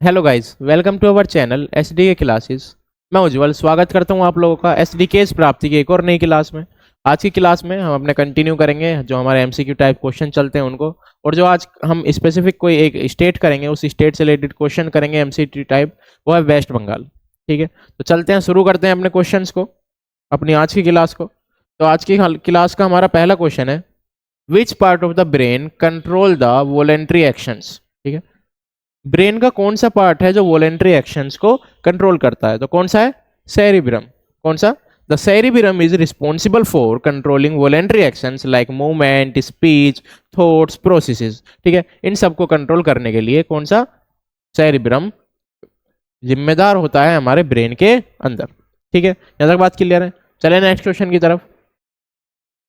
Hello guys, welcome to our channel SDK classes. मैं उज्जवल स्वागत करता हूं आप लोगों का एसडीके प्राप्ति की एक और नई क्लास में। आज की क्लास में हम अपने कंटिन्यू करेंगे जो हमारे एमसीक्यू टाइप क्वेश्चन चलते हैं उनको, और जो आज हम स्पेसिफिक कोई एक स्टेट करेंगे उस स्टेट से रिलेटेड क्वेश्चन करेंगे एमसीक्यू टाइप, वो है वेस्ट बंगाल। ठीक है, तो चलते हैं, शुरू करते हैं अपने क्वेश्चंस को, अपनी आज की क्लास को। तो आज की क्लास का हमारा पहला क्वेश्चन है, which part of the brain control the voluntary actions. ठीक है, ब्रेन का कौन सा पार्ट है जो वॉलेंट्री एक्शंस को कंट्रोल करता है? तो कौन सा है? सेरिब्रम। कौन सा? The cerebrum is responsible for controlling voluntary actions like movement, speech, thoughts, processes. ठीक है, इन सब को कंट्रोल करने के लिए कौन सा सेरिब्रम जिम्मेदार होता है हमारे ब्रेन के अंदर। ठीक है, यहां तक बात क्लियर है। चले नेक्स्ट क्वेश्चन की तरफ।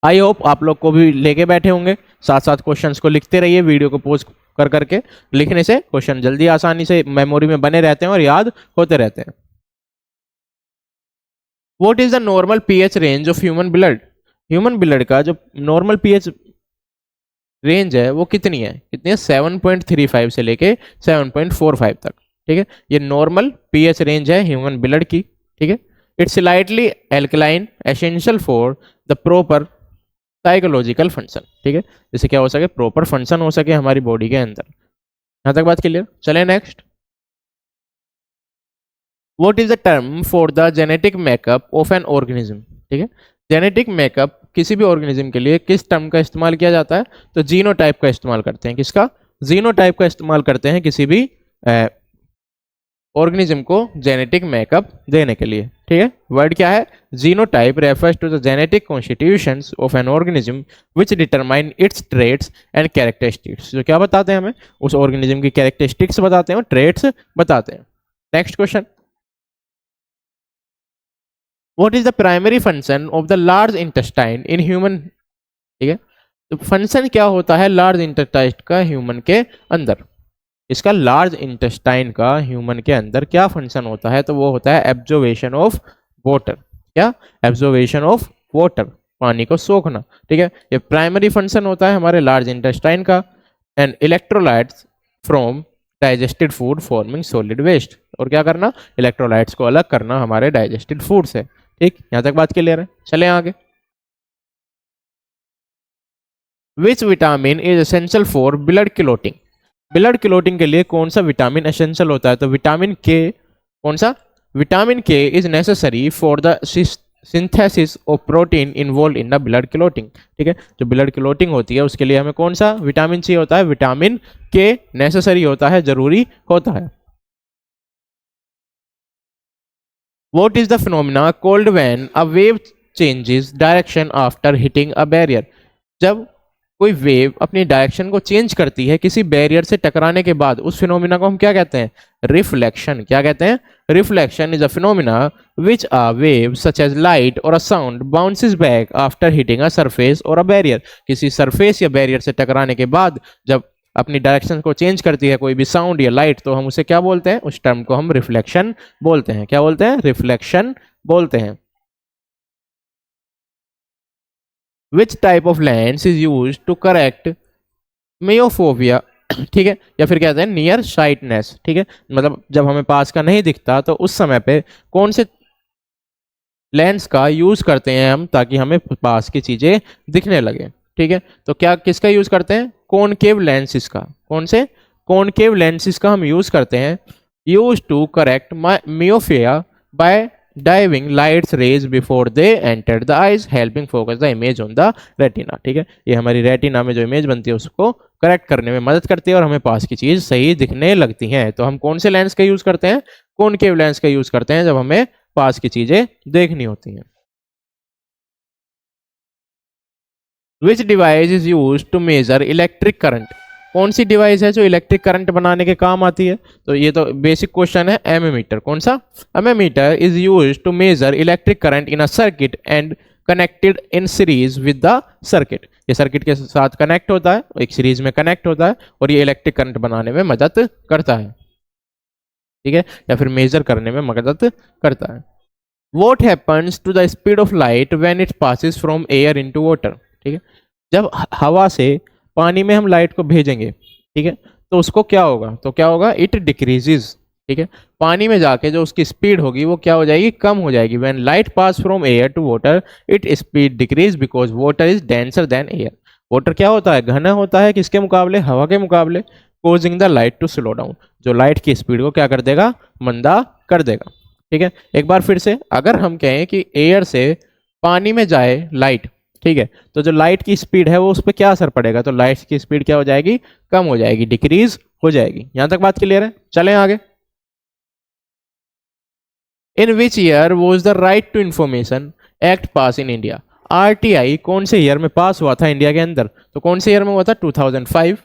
आई होप आप लोग को भी लेके बैठे होंगे, साथ साथ क्वेश्चंस को लिखते रहिए, वीडियो को पोज कर करके। लिखने से क्वेश्चन जल्दी आसानी से मेमोरी में बने रहते हैं और याद होते रहते हैं। What is the normal pH range of human blood? Human blood का जो नॉर्मल पीएच रेंज है वो कितनी है? 7.35 से लेके 7.45 तक। ठीक है, ये नॉर्मल पीएच रेंज है ह्यूमन ब्लड की। ठीक है, it's slightly alkaline, essential for the proper psychological function. ठीक है, जैसे क्या हो सके, प्रॉपर फंक्शन हो सके हमारी बॉडी के अंदर। यहां तक बात क्लियर। चले next. What is the term for the genetic makeup of an organism? ठीक है, जेनेटिक मेकअप किसी भी ऑर्गेनिज्म के लिए किस टर्म का इस्तेमाल किया जाता है? तो जीनोटाइप का इस्तेमाल करते हैं। किसका? जीनोटाइप का इस्तेमाल करते हैं किसी भी ऑर्गेनिज्म को जेनेटिक मेकअप देने के लिए। ठीक है, वर्ड क्या है? Genotype refers to the genetic constitutions of an organism which determine its traits and characteristics. जो क्या बताते हैं हमें? उस ऑर्गेनिज्म की कैरेक्टरिस्टिक्स बताते हैं और ट्रेट्स बताते हैं। Next question. What is the primary function of the large intestine in human? ठीक है, तो फंक्शन क्या होता है लार्ज इंटेस्टाइन का ह्यूमन के अंदर? इसका लार्ज इंटेस्टाइन का ह्यूमन के अंदर क्या फंक्शन होता है? तो वो होता है एब्जॉर्वेशन ऑफ वाटर। क्या? एब्जॉर्वेशन ऑफ वाटर, पानी को सोखना। ठीक है, ये प्राइमरी फंक्शन होता है हमारे लार्ज इंटेस्टाइन का। And electrolytes from digested food forming solid waste. और क्या करना? इलेक्ट्रोलाइट्स को अलग करना हमारे डाइजेस्टेड फूड से। ठीक, यहां तक बात क्लियर है। चले आगे। Which vitamin is essential for blood clotting? Blood clotting के लिए कौन सा विटामिन एसेंशियल होता है? तो विटामिन के। कौन सा? विटामिन के is necessary for the synthesis of protein involve in the blood clotting. ठीक है, जो ब्लड क्लॉटिंग होती है उसके लिए हमें कौन सा विटामिन चाहिए होता है? विटामिन के नेसेसरी होता है, जरूरी होता है। What is the phenomena called when a wave changes direction after hitting a barrier? जब कोई वेव अपनी डायरेक्शन को चेंज करती है किसी बैरियर से टकराने के बाद, उस फिनोमिना को हम क्या कहते हैं? रिफ्लेक्शन। क्या कहते हैं? Reflection is a phenomena which a wave such as light or a sound bounces back after hitting a surface or a barrier. किसी सरफेस या बैरियर से टकराने के बाद जब अपनी डायरेक्शन को चेंज करती है कोई भी साउंड या लाइट, तो हम उसे क्या बोलते हैं? उस टर्म को हम रिफ्लेक्शन बोलते हैं। क्या बोलते हैं? रिफ्लेक्शन बोलते हैं। Which type of lens is use to correct myophobia? ठीक है, या फिर कहते हैं नियर साइटनेस। ठीक है, मतलब जब हमें पास का नहीं दिखता तो उस समय पे कौन से लेंस का यूज करते हैं हम ताकि हमें पास की चीजें दिखने लगे? ठीक है, तो क्या किसका यूज करते हैं? कॉनकेव लेंसेस का। कौन से? कॉनकेव लेंसेस का हम यूज करते हैं, use to correct myopia by diving lights rays before they enter the eyes helping focus the image on the retina. ठीक है, ये हमारी रेटिना में जो इमेज बनती है उसको करेक्ट करने में मदद करती है और हमें पास की चीज सही दिखने लगती है। तो हम कौन से लेंस का यूज करते हैं? कॉनकेव लेंस का यूज करते हैं जब हमें पास की चीजें देखनी होती हैं। Which device is use to measure electric current? कौन सी डिवाइस है जो इलेक्ट्रिक करंट बनाने के काम आती है? तो ये तो बेसिक क्वेश्चन है। एमीमीटर। कौन सा? Ammeter is use to measure electric current in a circuit and connected in series with the circuit. ये सर्किट के साथ कनेक्ट होता है, एक सीरीज में कनेक्ट होता है और ये इलेक्ट्रिक करंट बनाने में मदद करता है। ठीक है, या फिर मेजर करने में मदद करता है। What happens to the speed of light when it passes from air into water? ठीक है, जब हवा से पानी में हम लाइट को भेजेंगे, ठीक है, तो उसको क्या होगा? तो क्या होगा? It decreases. ठीक है, पानी में जाके जो उसकी स्पीड होगी वो क्या हो जाएगी, कम हो जाएगी। When light pass from air to water it speed decrease because water is denser than air. Water क्या होता है, घना होता है किसके मुकाबले, हवा के मुकाबले, causing the light to slow down, जो लाइट की स्पीड को क्या कर देगा, मंदा कर देगा। ठीक है, एक बार फिर से, अगर हम कहें कि एयर से पानी में जाए लाइट, ठीक है, तो जो लाइट की स्पीड है वो उस पर क्या असर पड़ेगा, तो लाइट की स्पीड क्या हो जाएगी, कम हो जाएगी, डिक्रीज हो जाएगी। यहां तक बात क्लियर है, चलें आगे। In which year was the right to information act pass in India. RTI कौन से ईयर में पास हुआ था इंडिया के अंदर, तो कौन से ईयर में हुआ था, 2005।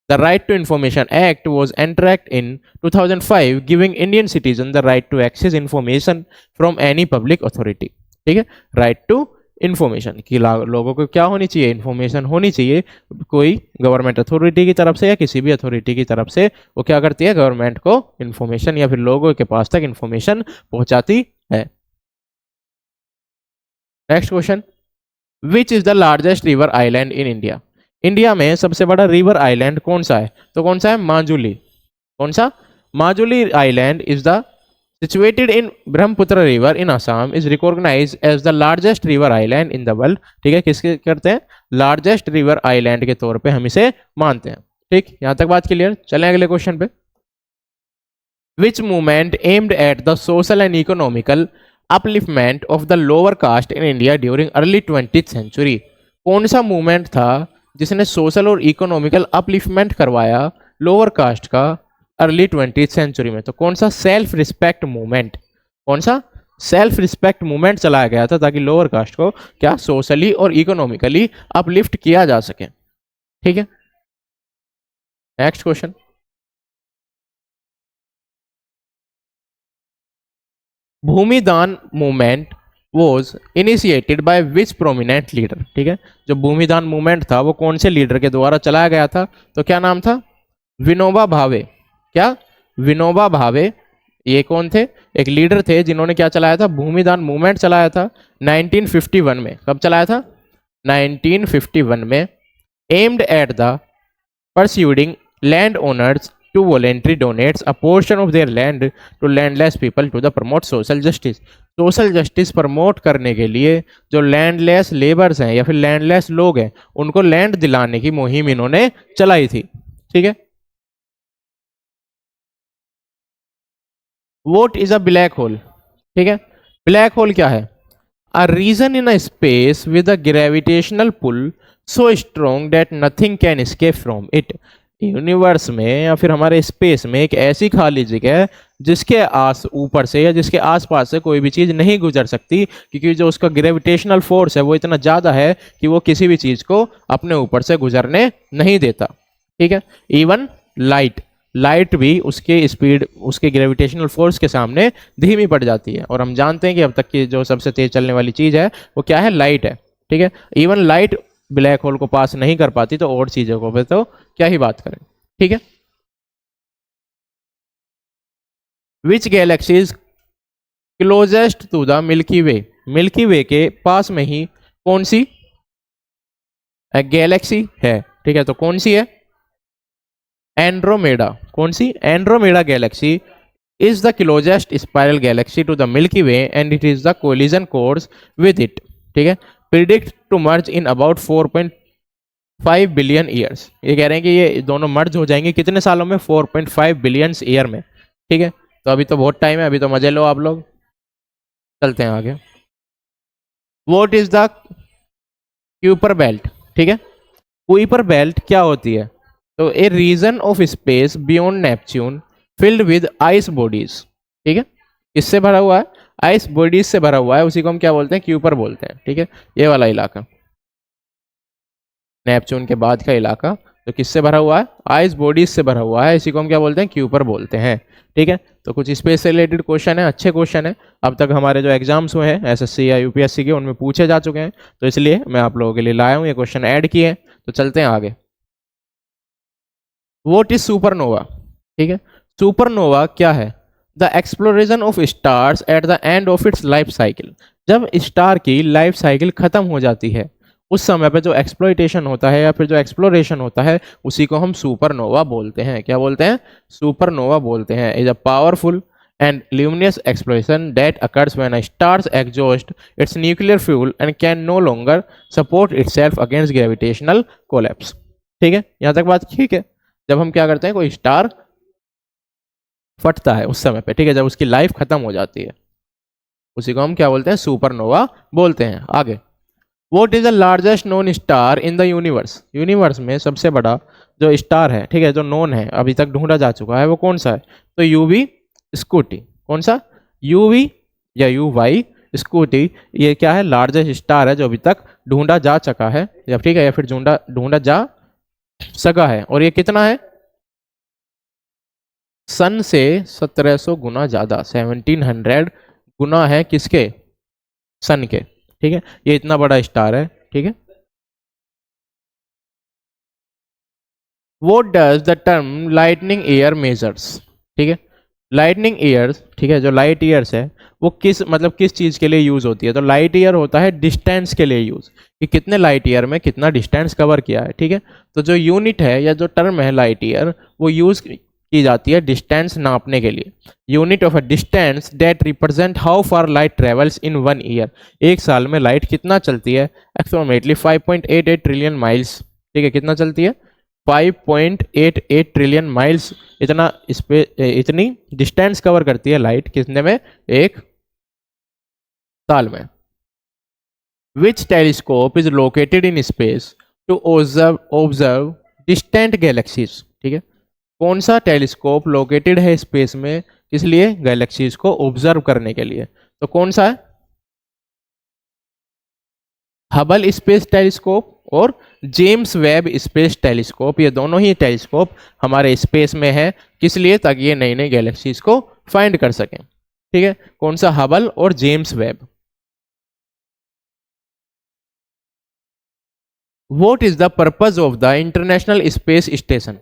The right to information act was enacted in 2005 giving Indian citizen the right to access information from any public authority. ठीक है, राइट टू इन्फॉर्मेशन कि लोगों को क्या होनी चाहिए, इन्फॉर्मेशन होनी चाहिए, कोई गवर्नमेंट अथॉरिटी की तरफ से या किसी भी अथॉरिटी की तरफ से, वो क्या करती है, गवर्नमेंट को इन्फॉर्मेशन या फिर लोगों के पास तक इन्फॉर्मेशन पहुंचाती है। Next question, which is the largest river island in India. India में सबसे बड़ा रिवर आइलैंड कौन सा है, तो कौन सा है, माजुली। कौन सा, Majuli island is the situated in Brahmaputra river in Assam is recognised as the largest river island in the world. ठीक है, किसके करते हैं, लार्जेस्ट रिवर आइलैंड के तौर पे हम इसे मानते हैं। ठीक, यहां तक बात क्लियर, चलें अगले क्वेश्चन पे। Which movement aimed at the social and economical upliftment of the lower caste in India during early 20th century. कौन सा मूवमेंट था जिसने सोशल और इकोनॉमिकल अपलिफ्टमेंट करवाया लोअर कास्ट का अर्ली 20th सेंचुरी में, तो कौन सा, सेल्फ रिस्पेक्ट मूवमेंट। कौन सा, सेल्फ रिस्पेक्ट मूवमेंट चलाया गया था ताकि लोअर कास्ट को क्या सोशली और इकोनॉमिकली अपलिफ्ट किया जा सके। ठीक है, नेक्स्ट क्वेश्चन, भूमि दान movement was initiated by which prominent leader. ठीक है, जो भूमि दान मूवमेंट था वो कौन से लीडर के द्वारा चलाया गया था, तो क्या नाम था, विनोबा भावे। क्या, विनोबा भावे, ये कौन थे, एक लीडर थे जिन्होंने क्या चलाया था, भूमिदान मूवमेंट चलाया था 1951 में। कब चलाया था, 1951 में। Aimed at the persuading land owners to voluntary donates a portion of their land to landless people to the promote social justice. Social justice promote करने के लिए जो लैंडलेस लेबर्स हैं या फिर लैंडलेस लोग हैं उनको लैंड दिलाने की मुहिम इन्होंने चलाई थी। ठीक है, what is a black hole. ठीक है, ब्लैक होल क्या है, a region in a space with a gravitational pull so strong that nothing can escape from it. Universe में या फिर हमारे स्पेस में एक ऐसी खाली जगह है जिसके आस ऊपर से या जिसके आसपास से कोई भी चीज़ नहीं गुजर सकती, क्योंकि जो उसका ग्रेविटेशनल फोर्स है वो इतना ज़्यादा है कि वो किसी भी चीज़ को अपने ऊपर से गुजरने नहीं देता। ठीक है, इवन लाइट, लाइट भी उसके स्पीड, उसके ग्रेविटेशनल फोर्स के सामने धीमी पड़ जाती है, और हम जानते हैं कि अब तक की जो सबसे तेज चलने वाली चीज़ है वो क्या है, लाइट है। ठीक है, इवन लाइट ब्लैक होल को पास नहीं कर पाती, तो और चीज़ों को पे तो क्या ही बात करें। ठीक है, which galaxy is closest to the milky way. Milky way के पास में ही कौन सी गैलेक्सी है। ठीक है, तो कौन सी है, एंड्रोमेडा। कौन सी, Andromeda galaxy is the closest spiral galaxy to the milky way and it is the collision course with it. ठीक है, predict to merge in about 4.5 billion years. ये कह रहे हैं कि ये दोनों मर्ज हो जाएंगे कितने सालों में, 4.5 बिलियन ईयर में। ठीक है, तो अभी तो बहुत टाइम है, अभी तो मजे लो आप लोग, चलते हैं आगे। What is the Kuiper belt. ठीक है, क्यूपर बेल्ट क्या होती है, तो a region of space beyond Neptune filled with ice bodies. ठीक है, किससे भरा हुआ है, आइस बॉडीज से भरा हुआ है, उसी को हम क्या बोलते हैं, क्यूपर बोलते हैं। ठीक है, ये वाला इलाका, नेपच्यून के बाद का इलाका तो किससे भरा हुआ है, आइस बॉडीज से भरा हुआ है, इसी को हम क्या बोलते हैं, क्यूपर बोलते हैं। ठीक है, तो कुछ स्पेस से रिलेटेड क्वेश्चन है, अच्छे क्वेश्चन है, अब तक हमारे जो एग्जाम्स हुए हैं एसएससी या यूपीएससी के उनमें पूछे जा चुके हैं, तो इसलिए मैं आप लोगों के लिए लाया हूँ, ये क्वेश्चन ऐड किए हैं। तो चलते हैं आगे। What is supernova. ठीक है, सुपरनोवा क्या है, the exploration of stars at the end of its life cycle. जब स्टार की लाइफ साइकिल खत्म हो जाती है उस समय पे जो एक्सप्लोइटेशन होता है या फिर जो एक्सप्लोरेशन होता है उसी को हम सुपरनोवा बोलते हैं। क्या बोलते हैं? सुपरनोवा बोलते हैं। Is a powerful and luminous explosion that occurs when a star exhausts its nuclear fuel and can no longer support itself against gravitational collapse। ठीक है, यहां तक बात ठीक है। जब हम क्या करते हैं, कोई स्टार फटता है उस समय पे, ठीक है, जब उसकी लाइफ खत्म हो जाती है, उसी को हम क्या बोलते हैं? सुपरनोवा बोलते हैं। आगे, what is the largest known star in the universe? Universe में सबसे बड़ा जो स्टार है, ठीक है, जो नोन है, अभी तक ढूंढा जा चुका है, वो कौन सा है? तो यूवी स्कूटी। कौन सा? यूवी या यू वाई स्कूटी। ये क्या है? लार्जेस्ट स्टार है जो अभी तक ढूंढा जा चुका है, या ठीक है, या फिर ढूंढा जा सका है। और ये कितना है? सन से 1700 गुना ज्यादा, 1700 गुना है किसके? सन के। ठीक है, ये इतना बड़ा स्टार है। ठीक है, what does the term lightning year measures? ठीक है, लाइटनिंग ईयर्स, ठीक है, जो लाइट ईयर्स है वो किस चीज के लिए यूज होती है? तो लाइट ईयर होता है डिस्टेंस के लिए यूज, कि कितने लाइट ईयर में कितना डिस्टेंस कवर किया है। ठीक है, तो जो यूनिट है या जो टर्म है लाइट ईयर, वो यूज की जाती है डिस्टेंस नापने के लिए। Unit of a distance that represent how far light travels in 1 year. एक साल में लाइट कितना चलती है? Approximately 5.88 trillion miles. ठीक है, कितना चलती है? 5.88 ट्रिलियन माइल्स। इतनी डिस्टेंस कवर करती है लाइट, कितने में? एक साल में। Which telescope is located in space to observe distant galaxies? ठीक है, कौन सा टेलीस्कोप लोकेटेड है स्पेस में, किस लिए? गैलेक्सीज को ऑब्जर्व करने के लिए। तो कौन सा है? हबल स्पेस टेलीस्कोप और जेम्स वेब स्पेस टेलीस्कोप। ये दोनों ही टेलीस्कोप हमारे स्पेस में है, किस लिए? ताकि ये नई नई गैलेक्सीज को फाइंड कर सकें। ठीक है, कौन सा? हबल और James Webb. What is the purpose of the international space station?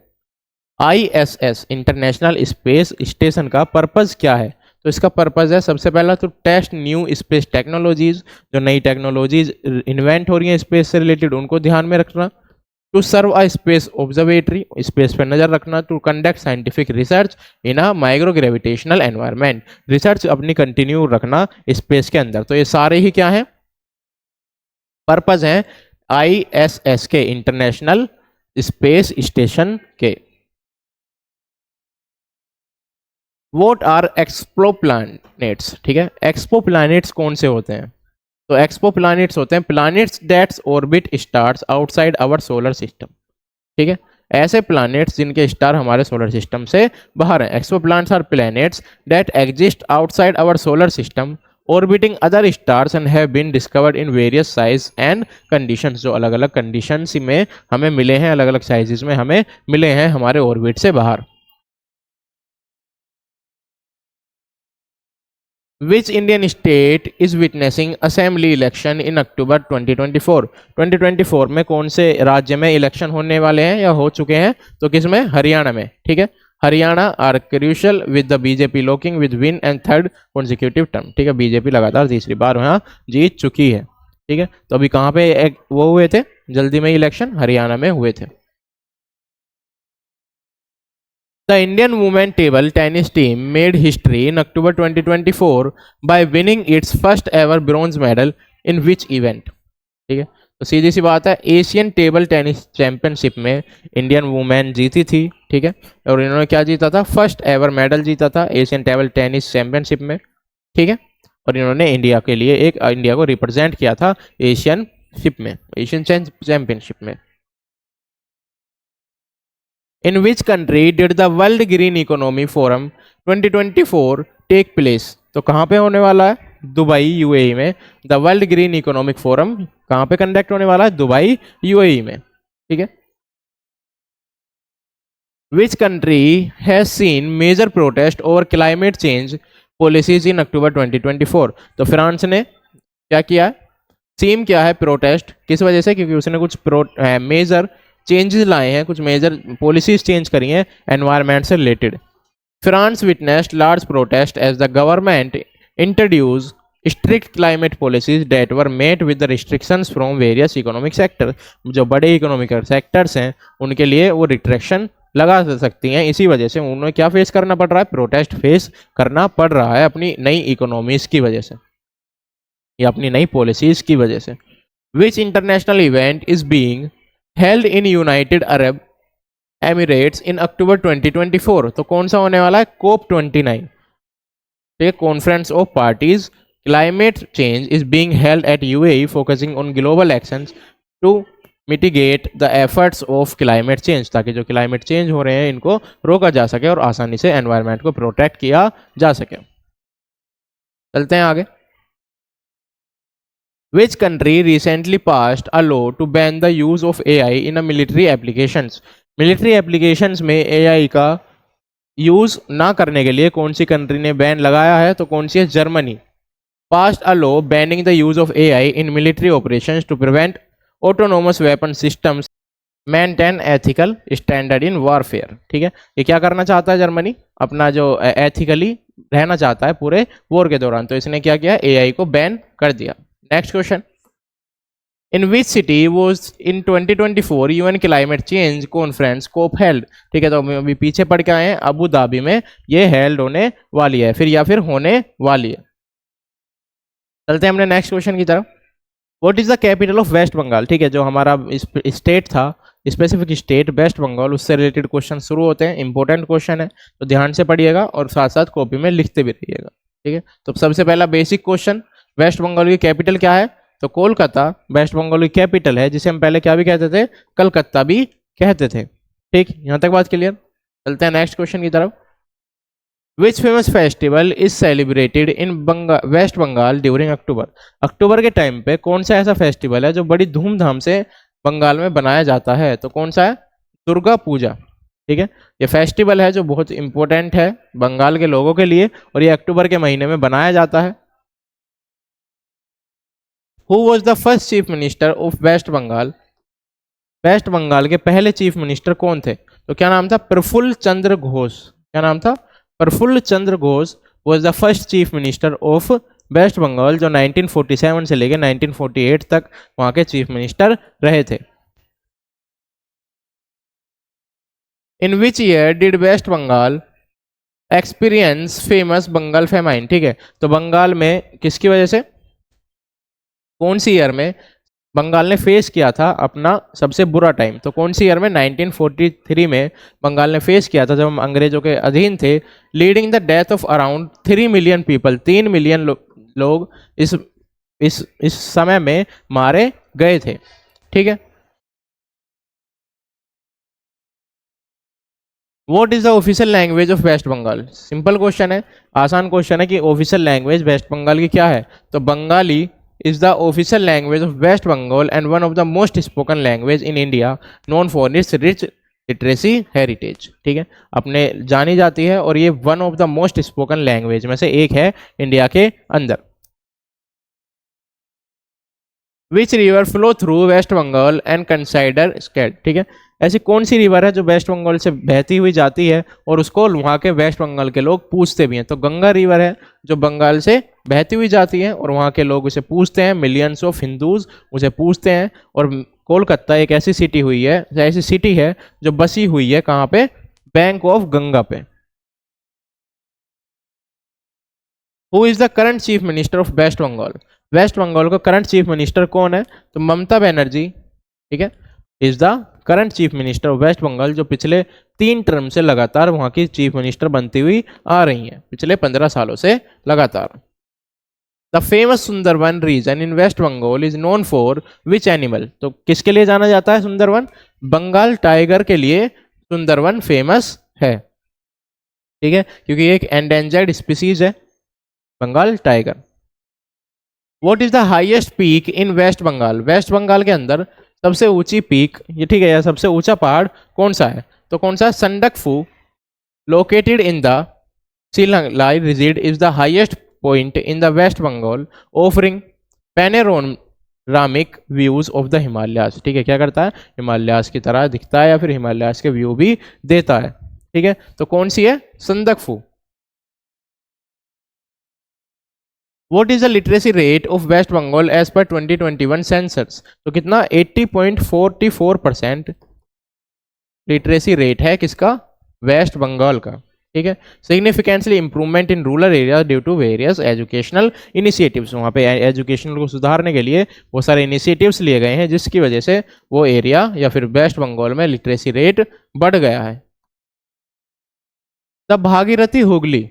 ISS international space station का पर्पज क्या है? तो इसका पर्पज है, सबसे पहला तो टेस्ट न्यू स्पेस टेक्नोलॉजीज, जो नई टेक्नोलॉजीज इन्वेंट हो रही हैं स्पेस से रिलेटेड, उनको ध्यान में रखना। To serve a space observatory, space पर नजर रखना। To conduct scientific research in a micro gravitational environment, research अपनी कंटिन्यू रखना स्पेस के अंदर। तो ये सारे ही क्या है? पर्पज हैं ISS के, इंटरनेशनल स्पेस स्टेशन के। What are exoplanets? ठीक है, एक्सप्लोप्लैनेट्स कौन से होते हैं? तो एक्सप्लोप्लैनेट्स होते हैं planets that's orbit stars outside our solar system. ठीक है, ऐसे प्लैनेट्स जिनके स्टार हमारे सोलर सिस्टम से बाहर हैं। Exoplanets are planets that exist outside our solar system orbiting other stars and have been discovered in various size and conditions. जो अलग अलग कंडीशंस में हमें मिले हैं, अलग अलग साइजेस में हमें मिले हैं हमारे ऑर्बिट से बाहर। Which Indian state is witnessing assembly election in October 2024? 2024 में कौन से राज्य में इलेक्शन होने वाले हैं या हो चुके हैं? तो किसमें? हरियाणा में। ठीक है, Haryana are crucial with the BJP locking with win and third consecutive term. ठीक है, बीजेपी लगातार तीसरी बार यहाँ जीत चुकी है। ठीक है, तो अभी कहाँ पे वो हुए थे जल्दी में इलेक्शन? हरियाणा में हुए थे। The Indian women table tennis team made history in October 2024 by winning its first ever bronze medal in which event? ठीक है, तो सीधी सी बात है, एशियन टेबल टेनिस चैंपियनशिप में इंडियन वुमेन जीती थी। ठीक है, और इन्होंने क्या जीता था? फर्स्ट एवर मेडल जीता था एशियन टेबल टेनिस चैंपियनशिप में। ठीक है, और इन्होंने इंडिया के लिए इंडिया को रिप्रेजेंट किया था एशियन चैंपियनशिप में। In which country did the World Green Economy Forum 2024 take place? तो कहाँ पे होने वाला है? दुबई UAE में। The world green economic forum कहाँ पे कंडक्ट होने वाला है? दुबई UAE में। ठीक है, which country has seen major protest over climate change policies in October 2024? तो फ्रांस ने क्या किया है? सीन क्या है? प्रोटेस्ट। किस वजह से? क्योंकि उसने कुछ मेजर चेंजेस लाए हैं, कुछ मेजर पॉलिसीज चेंज करी हैं एनवायरनमेंट से रिलेटेड। France witnessed large protest as the government introduce strict climate policies that were met with the restrictions from various economic sector, जो बड़े इकोनॉमिक सेक्टर्स हैं उनके लिए वो रिस्ट्रिक्शन लगा सकती हैं, इसी वजह से उन्हें क्या फेस करना पड़ रहा है, प्रोटेस्ट फेस करना पड़ रहा है अपनी नई इकोनॉमीज की वजह से या अपनी नई पॉलिसीज की वजह से। Which international event is being held in United Arab Emirates in October 2024, तो कौन सा होने वाला है, COP 29, conference of parties climate change is being held at UAE focusing on global actions to mitigate the efforts of climate change, ताकि जो climate change हो रहे हैं इनको रोका जा सके और आसानी से एनवायरनमेंट को प्रोटेक्ट किया जा सके। चलते हैं आगे। Which country recently passed a law to ban the use of AI in a military applications? Military applications में AI का यूज ना करने के लिए कौन सी कंट्री ने बैन लगाया है, तो कौन सी है, Germany. passed a law banning the use of AI in military operations to prevent autonomous weapon systems maintain ethical standard in warfare। ठीक है, ये क्या करना चाहता है जर्मनी, अपना जो एथिकली रहना चाहता है पूरे वॉर के दौरान, तो इसने क्या किया, AI को बैन कर दिया। Next question, in which city was in 2024 UN climate change conference COP held. ठीक है, तो अभी पीछे पढ़ के आए हैं, अबू धाबी में ये हेल्ड होने वाली है, फिर या फिर होने वाली है। चलते हैं हमने नेक्स्ट क्वेश्चन की तरफ। What is the capital of waste Bengal. ठीक है, जो हमारा स्टेट था, स्पेसिफिक स्टेट वेस्ट बंगाल, उससे रिलेटेड क्वेश्चन शुरू होते हैं, इंपॉर्टेंट क्वेश्चन है तो ध्यान से पढ़िएगा और साथ साथ कॉपी में लिखते भी रहिएगा। ठीक है, तो सबसे पहला बेसिक क्वेश्चन, वेस्ट बंगाल की कैपिटल क्या है, तो कोलकाता वेस्ट बंगाल की कैपिटल है, जिसे हम पहले क्या भी कहते थे, कलकत्ता भी कहते थे। ठीक, यहां तक बात क्लियर। चलते हैं नेक्स्ट क्वेश्चन की तरफ। Which famous festival is celebrated in waste Bengal during October. October के टाइम पे कौन सा ऐसा फेस्टिवल है जो बड़ी धूमधाम से बंगाल में बनाया जाता है, तो कौन सा है, दुर्गा पूजा। ठीक है, ये फेस्टिवल है जो बहुत इंपॉर्टेंट है बंगाल के लोगों के लिए और ये अक्टूबर के महीने में बनाया जाता है। Who was the first chief minister of waste Bengal. West Bengal के पहले चीफ मिनिस्टर कौन थे, तो क्या नाम था, प्रफुल्ल चंद्र घोष। क्या नाम था, Prafulla Chandra Ghosh was the first chief minister of waste Bengal, जो 1947 से लेकर 1948 तक वहां के चीफ मिनिस्टर रहे थे। In which year did West Bengal experience famous Bengal famine. ठीक है, तो बंगाल में किसकी वजह से, कौन सी ईयर में बंगाल ने फेस किया था अपना सबसे बुरा टाइम, तो कौन सी ईयर में, 1943 में बंगाल ने फेस किया था जब हम अंग्रेजों के अधीन थे, leading the death of around 3 million people, 3 million लोग इस समय में मारे गए थे। ठीक है, what is the official language of waste Bengal. Simple question है, आसान क्वेश्चन है कि ऑफिशियल लैंग्वेज वेस्ट बंगाल की क्या है, तो Bengali is the official language of West Bengal and one of the most spoken language in India, known for its rich literacy heritage। ठीक है, अपने जानी जाती है और ये one of the most spoken language में से एक है इंडिया के अंदर। Which river flow through West Bengal and consider sacred. ठीक है, ऐसी कौन सी रिवर है जो वेस्ट बंगाल से बहती हुई जाती है और उसको वहाँ के वेस्ट बंगाल के लोग पूछते भी हैं, तो गंगा रिवर है जो बंगाल से बहती हुई जाती है और वहाँ के लोग उसे पूछते हैं, मिलियंस ऑफ हिंदूज उसे पूछते हैं। और कोलकाता एक ऐसी सिटी हुई है, ऐसी सिटी है जो बसी हुई है कहाँ पे, बैंक ऑफ गंगा पे। Who is the current chief minister of waste Bengal. West Bengal का करंट चीफ मिनिस्टर कौन है, तो ममता बनर्जी। ठीक है, is the current chief minister of waste Bengal, जो पिछले 3 टर्म से लगातार वहां की चीफ मिनिस्टर बनती हुई आ रही हैं, पिछले 15 सालों से लगातार। The famous Sundarban region in waste Bengal is known for which animal. तो किसके लिए जाना जाता है सुंदरवन, बंगाल टाइगर के लिए सुंदरवन फेमस है। ठीक है, क्योंकि एक एंडेंजर्ड स्पीसीज है Bengal tiger. What is the highest peak in waste Bengal. West Bengal के अंदर सबसे ऊंची पीक, ये ठीक है, सबसे ऊंचा पहाड़ कौन सा है, तो कौन सा, Sandakphu, located in the Singalila रिजिड, is the highest point in the West Bengal, offering panoramic views of the Himalayas. ठीक है, क्या करता है, हिमालयाज की तरह दिखता है या फिर हिमालयाज के व्यू भी देता है। ठीक है, तो कौन सी है, Sandakphu. What is the literacy rate of waste Bengal as per 2021 census? तो कितना 80.44% लिटरेसी रेट है किसका? वेस्ट बंगाल का। ठीक है। Significantly improvement in rural area due to various educational initiatives, वहाँ पे एजुकेशनल को सुधारने के लिए बहुत सारे इनिशिएटिव्स लिए गए हैं जिसकी वजह से वो एरिया या फिर वेस्ट बंगाल में लिटरेसी रेट बढ़ गया है। The Bhagirathi Hooghly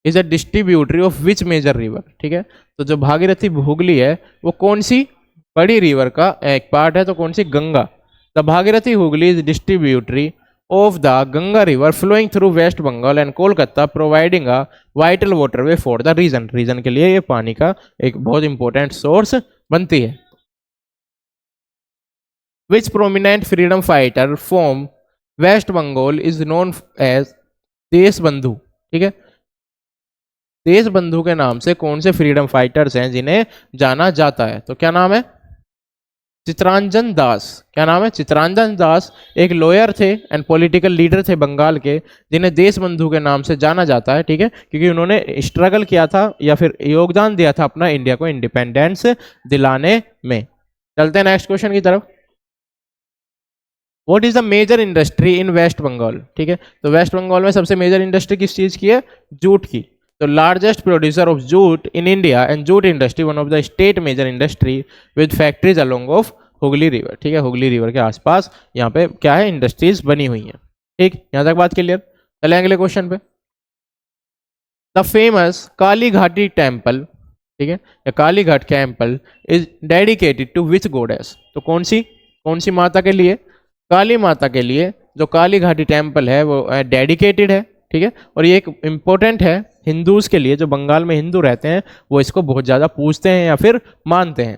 is a distributary of which major river? ठीक है। तो जो भागीरथी हुगली है वो कौन सी बड़ी रिवर का एक पार्ट है? तो कौन सी? Ganga. The Bhagirathi Hooghly is distributary of the Ganga river flowing through West Bengal and Kolkata providing a vital waterway for the region। Region के लिए ये पानी का एक बहुत इंपॉर्टेंट सोर्स बनती है। Which prominent freedom fighter from West Bengal is known as देश बंधु? ठीक है। देश बंधु के नाम से कौन से फ्रीडम फाइटर्स हैं जिन्हें जाना जाता है? तो क्या नाम है? चितरंजन दास। क्या नाम है? चितरंजन दास एक लॉयर थे एंड पॉलिटिकल लीडर थे बंगाल के, जिन्हें देश बंधु के नाम से जाना जाता है। ठीक है। क्योंकि उन्होंने स्ट्रगल किया था या फिर योगदान दिया था अपना इंडिया को इंडिपेंडेंस दिलाने में। चलते हैं नेक्स्ट क्वेश्चन की तरफ। What is the major industry in waste Bengal? ठीक है। तो वेस्ट बंगाल में सबसे मेजर इंडस्ट्री किस चीज की है? जूट की। तो largest producer of jute in India and jute industry one of the state major industry with factories along of Hooghly river. ठीक है। हुगली रिवर के आसपास यहाँ पे क्या है? इंडस्ट्रीज बनी हुई हैं। ठीक, यहाँ तक बात क्लियर। चले अगले क्वेश्चन पे। द फेमस काली घाटी टेम्पल, ठीक है, या Kali Ghat temple is dedicated to which goddess? तो कौन सी माता के लिए? काली माता के लिए जो काली घाटी टेम्पल है वो डेडिकेटेड है। ठीक है। और ये एक इम्पोर्टेंट है हिंदूज के लिए, जो बंगाल में हिंदू रहते हैं वो इसको बहुत ज्यादा पूजते हैं या फिर मानते हैं।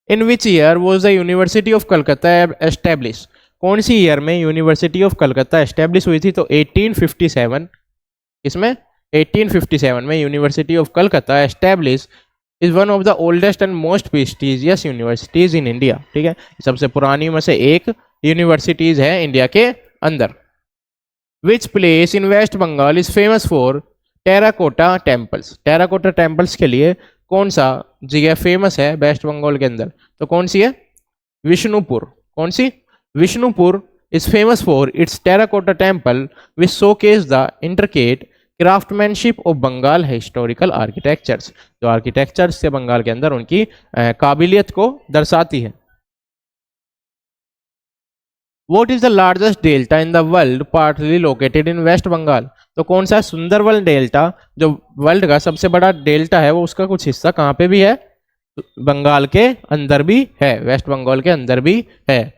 In which year was the University of Calcutta establish? कौन सी ईयर में यूनिवर्सिटी ऑफ कलकत्ता एस्टेब्लिश हुई थी? तो 1857। इसमें 1857 में University of Calcutta establish is one of the oldest and most prestigious universities in India. ठीक है। सबसे पुरानी में से एक यूनिवर्सिटीज है इंडिया के अंदर। Which place in waste Bengal is famous for terracotta temples? Terracotta temples के लिए कौन सा जगह फेमस है वेस्ट बंगाल के अंदर? तो कौन सी है? विष्णुपुर। कौन सी? Vishnupur is famous for its terracotta temple which showcase the intricate craftsmanship of Bengal historical architectures. जो आर्किटेक्चर्स से बंगाल के अंदर उनकी काबिलियत को दर्शाती है। What is the largest delta in the world partly located in West Bengal? तो कौन सा सुंदरबन डेल्टा जो वर्ल्ड का सबसे बड़ा डेल्टा है वो उसका कुछ हिस्सा कहाँ पे भी है? बंगाल के अंदर भी है, वेस्ट बंगाल के अंदर भी है।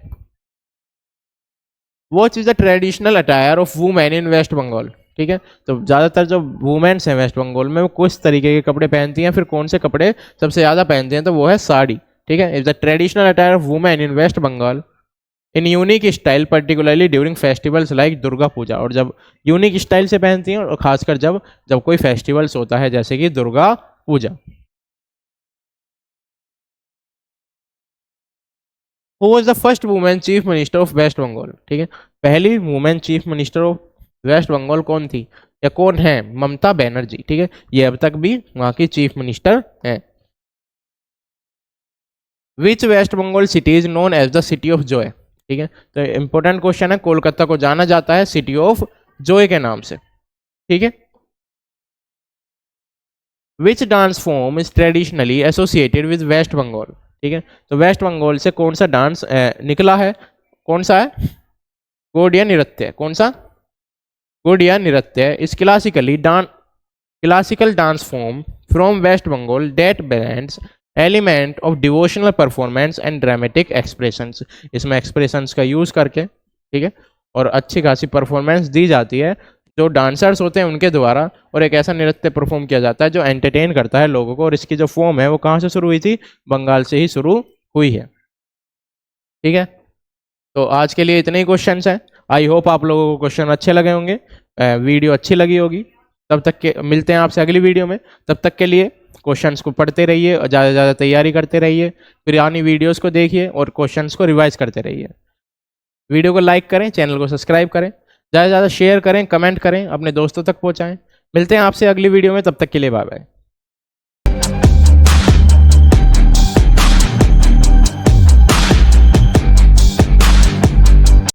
What is the traditional attire of women in West Bengal? ठीक है। तो ज्यादातर जो वुमेन्स हैं वेस्ट बंगाल में वो किस तरीके के कपड़े पहनती हैं, फिर कौन से कपड़े सबसे ज्यादा पहनती हैं? तो वो है साड़ी। ठीक है। Is the traditional attire of women in waste Bengal in unique style particularly during festivals like Durga Puja. और जब यूनिक स्टाइल से पहनती हैं और खासकर जब कोई फेस्टिवल्स होता है जैसे कि Durga Puja. Who was the first women chief minister of waste Bengal? ठीक है। पहली women chief minister of waste Bengal कौन थी या कौन है? ममता बनर्जी। ठीक है। ये अब तक भी वहां की चीफ मिनिस्टर है। Which West Bengal city is known as the city of joy? ठीक है। तो इंपॉर्टेंट क्वेश्चन है। कोलकाता को जाना जाता है सिटी ऑफ जॉय के नाम से। ठीक है। Which dance form is traditionally associated with West Bengal? ठीक है। तो वेस्ट बंगाल से कौन सा डांस निकला है? कौन सा है? गोडिया नृत्य। कौन सा? Gaudiya Nritya is classical dance form from West Bengal that blends element of devotional performance and dramatic expressions. इसमें एक्सप्रेशंस का यूज करके, ठीक है, और अच्छी खासी परफॉर्मेंस दी जाती है जो डांसर्स होते हैं उनके द्वारा, और एक ऐसा नृत्य परफॉर्म किया जाता है जो एंटरटेन करता है लोगों को। और इसकी जो फॉर्म है वो कहाँ से शुरू हुई थी? बंगाल से ही शुरू हुई है। ठीक है। तो आज के लिए इतने ही क्वेश्चंस हैं। आई होप आप लोगों को क्वेश्चन अच्छे लगे होंगे, वीडियो अच्छी लगी होगी। तब तक के मिलते हैं आपसे अगली वीडियो में। तब तक के लिए क्वेश्चंस को पढ़ते रहिए और ज़्यादा से ज़्यादा तैयारी करते रहिए, पुरानी वीडियोस को देखिए और क्वेश्चंस को रिवाइज करते रहिए। वीडियो को लाइक करें, चैनल को सब्सक्राइब करें। ज़्यादा से ज़्यादा शेयर करें, कमेंट करें, अपने दोस्तों तक पहुँचाएँ। मिलते हैं आपसे अगली वीडियो में, तब तक के लिए बाय बाय।